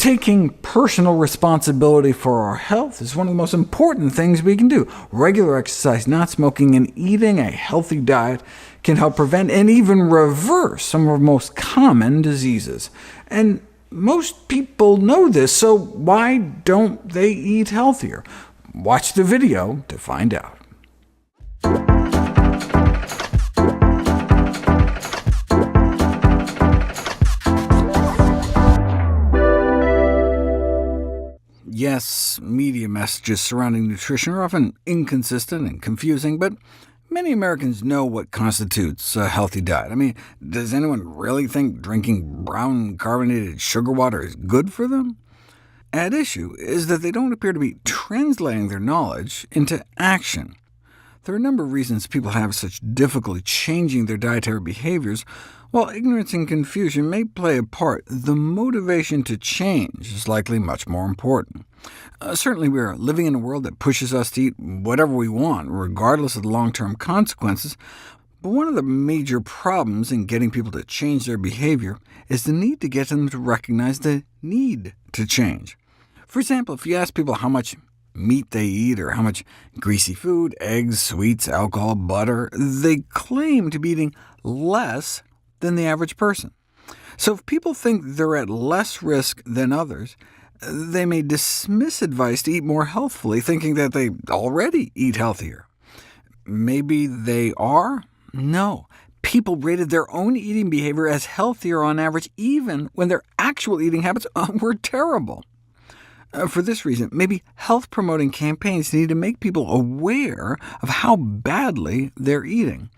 Taking personal responsibility for our health is one of the most important things we can do. Regular exercise, not smoking, and eating a healthy diet can help prevent and even reverse some of our most common diseases. And most people know this, so why don't they eat healthier? Watch the video to find out. Yes, media messages surrounding nutrition are often inconsistent and confusing, but many Americans know what constitutes a healthy diet. I mean, does anyone really think drinking brown carbonated sugar water is good for them? At issue is that they don't appear to be translating their knowledge into action. There are a number of reasons people have such difficulty changing their dietary behaviors. While ignorance and confusion may play a part, the motivation to change is likely much more important. Certainly we are living in a world that pushes us to eat whatever we want, regardless of the long-term consequences, but one of the major problems in getting people to change their behavior is the need to get them to recognize the need to change. For example, if you ask people how much meat they eat, or how much greasy food, eggs, sweets, alcohol, butter, they claim to be eating less than the average person. So if people think they're at less risk than others, they may dismiss advice to eat more healthfully, thinking that they already eat healthier. Maybe they are? No. People rated their own eating behavior as healthier on average, even when their actual eating habits were terrible. For this reason, maybe health-promoting campaigns need to make people aware of how badly they're eating.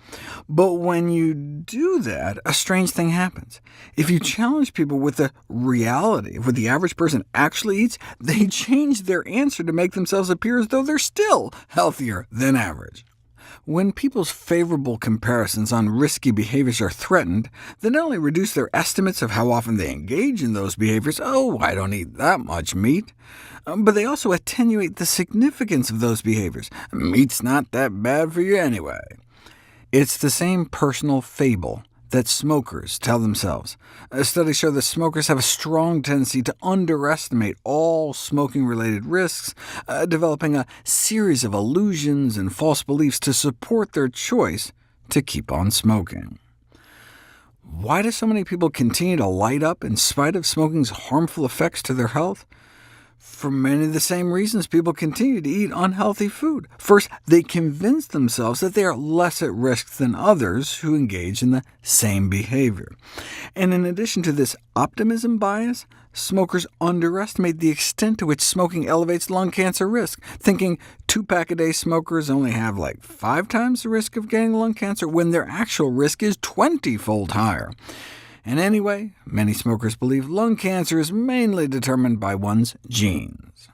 But when you do that, a strange thing happens. If you challenge people with the reality of what the average person actually eats, they change their answer to make themselves appear as though they're still healthier than average. When people's favorable comparisons on risky behaviors are threatened, they not only reduce their estimates of how often they engage in those behaviors— oh, I don't eat that much meat— but they also attenuate the significance of those behaviors. Meat's not that bad for you anyway. It's the same personal fable that smokers tell themselves. Studies show that smokers have a strong tendency to underestimate all smoking-related risks, developing a series of illusions and false beliefs to support their choice to keep on smoking. Why do so many people continue to light up in spite of smoking's harmful effects to their health? For many of the same reasons people continue to eat unhealthy food. First, they convince themselves that they are less at risk than others who engage in the same behavior. And in addition to this optimism bias, smokers underestimate the extent to which smoking elevates lung cancer risk, thinking 2-pack-a-day smokers only have like 5 times the risk of getting lung cancer, when their actual risk is 20-fold higher. And anyway, many smokers believe lung cancer is mainly determined by one's genes.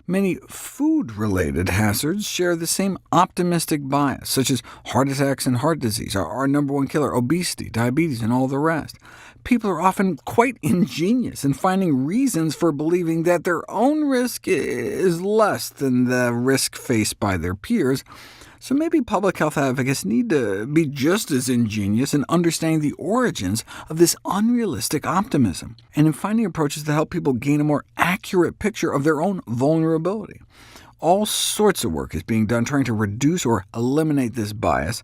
Many food-related hazards share the same optimistic bias, such as heart attacks and heart disease, our number one killer, obesity, diabetes, and all the rest. People are often quite ingenious in finding reasons for believing that their own risk is less than the risk faced by their peers. So maybe public health advocates need to be just as ingenious in understanding the origins of this unrealistic optimism, and in finding approaches to help people gain a more accurate picture of their own vulnerability. All sorts of work is being done trying to reduce or eliminate this bias,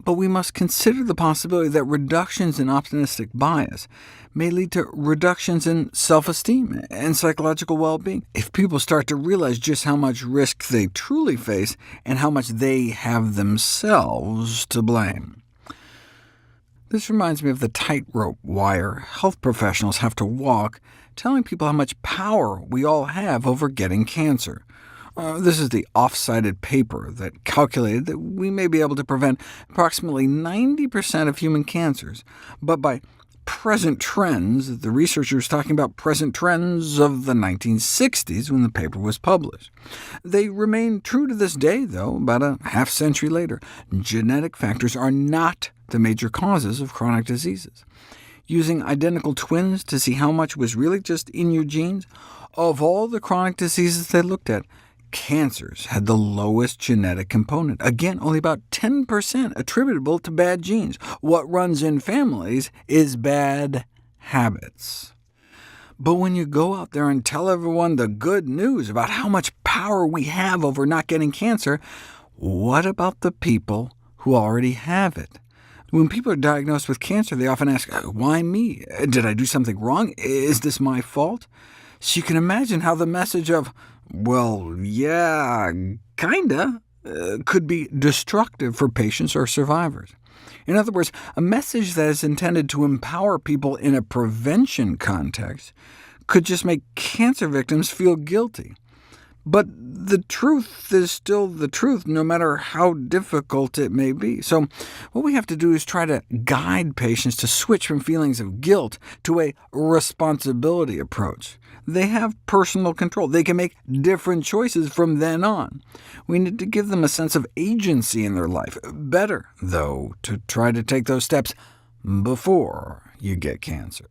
but we must consider the possibility that reductions in optimistic bias may lead to reductions in self-esteem and psychological well-being, if people start to realize just how much risk they truly face and how much they have themselves to blame. This reminds me of the tightrope wire health professionals have to walk, telling people how much power we all have over getting cancer. This is the off-sided paper that calculated that we may be able to prevent approximately 90% of human cancers, but by present trends, the researcher was talking about present trends of the 1960s when the paper was published. They remain true to this day, though, about a half-century later. Genetic factors are not the major causes of chronic diseases. Using identical twins to see how much was really just in your genes, of all the chronic diseases they looked at, cancers had the lowest genetic component. Again, only about 10% attributable to bad genes. What runs in families is bad habits. But when you go out there and tell everyone the good news about how much power we have over not getting cancer, what about the people who already have it? When people are diagnosed with cancer, they often ask, why me? Did I do something wrong? Is this my fault? So you can imagine how the message of, well, yeah, kinda, could be destructive for patients or survivors. In other words, a message that is intended to empower people in a prevention context could just make cancer victims feel guilty. But the truth is still the truth, no matter how difficult it may be. So what we have to do is try to guide patients to switch from feelings of guilt to a responsibility approach. They have personal control. They can make different choices from then on. We need to give them a sense of agency in their life. Better, though, to try to take those steps before you get cancer.